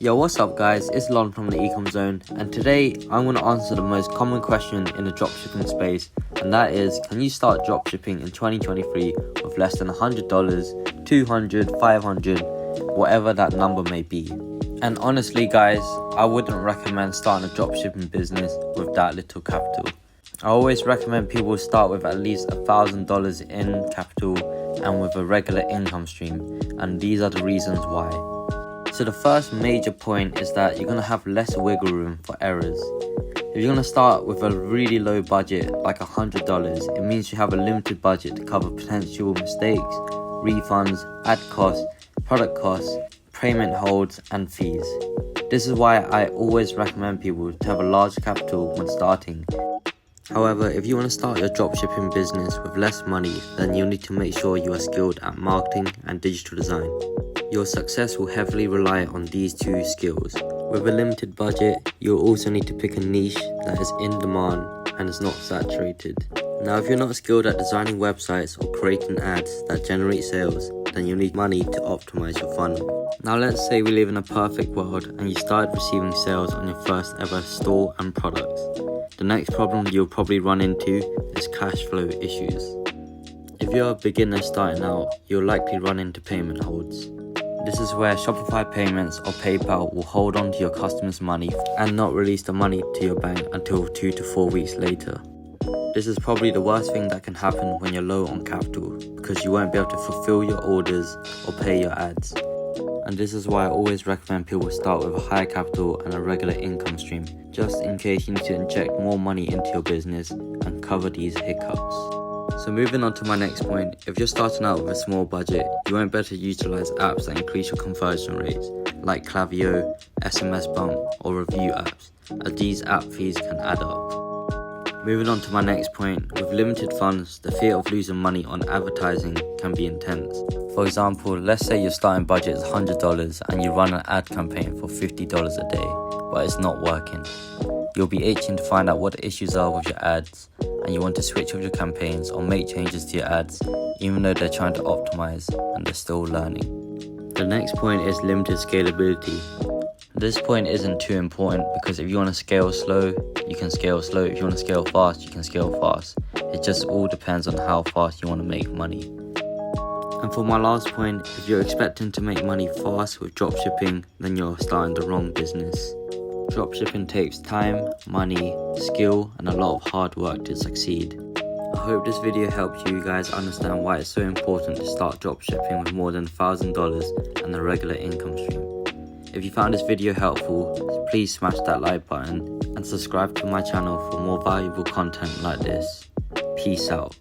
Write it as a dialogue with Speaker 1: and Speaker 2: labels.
Speaker 1: Yo, what's up guys, it's Lon from the ECOM Zone, and today I'm going to answer the most common question in the dropshipping space, and that is, can you start dropshipping in 2023 with less than $100, $200, $500, whatever that number may be? And honestly guys, I wouldn't recommend starting a dropshipping business with that little capital. I always recommend people start with at least $1,000 in capital and with a regular income stream, and these are the reasons why. So the first major point is that you're going to have less wiggle room for errors. If you're going to start with a really low budget, like $100, it means you have a limited budget to cover potential mistakes, refunds, ad costs, product costs, payment holds, and fees. This is why I always recommend people to have a large capital when starting. However, if you want to start your dropshipping business with less money, then you'll need to make sure you are skilled at marketing and digital design. Your success will heavily rely on these two skills. With a limited budget, you'll also need to pick a niche that is in demand and is not saturated. Now, if you're not skilled at designing websites or creating ads that generate sales, then you'll need money to optimize your funnel. Now, let's say we live in a perfect world and you started receiving sales on your first ever store and products. The next problem you'll probably run into is cash flow issues. If you're a beginner starting out, you'll likely run into payment holds. This is where Shopify payments or PayPal will hold on to your customers' money and not release the money to your bank until 2 to 4 weeks later. This is probably the worst thing that can happen when you're low on capital, because you won't be able to fulfill your orders or pay your ads. And this is why I always recommend people start with a higher capital and a regular income stream, just in case you need to inject more money into your business and cover these hiccups. So moving on to my next point, if you're starting out with a small budget, you won't better utilize apps that increase your conversion rates, like Klaviyo, SMS Bump, or review apps, as these app fees can add up. Moving on to my next point, with limited funds, the fear of losing money on advertising can be intense. For example, let's say your starting budget is $100 and you run an ad campaign for $50 a day, but it's not working. You'll be itching to find out what the issues are with your ads, and you want to switch up your campaigns or make changes to your ads, even though they're trying to optimize and they're still learning. The next point is limited scalability. This point isn't too important, because if you want to scale slow, you can scale slow. If you want to scale fast, you can scale fast. It just all depends on how fast you want to make money. And for my last point, if you're expecting to make money fast with dropshipping, then you're starting the wrong business. Dropshipping takes time, money, skill, and a lot of hard work to succeed. I hope this video helped you guys understand why it's so important to start dropshipping with more than $1,000 and a regular income stream. If you found this video helpful, please smash that like button and subscribe to my channel for more valuable content like this. Peace out.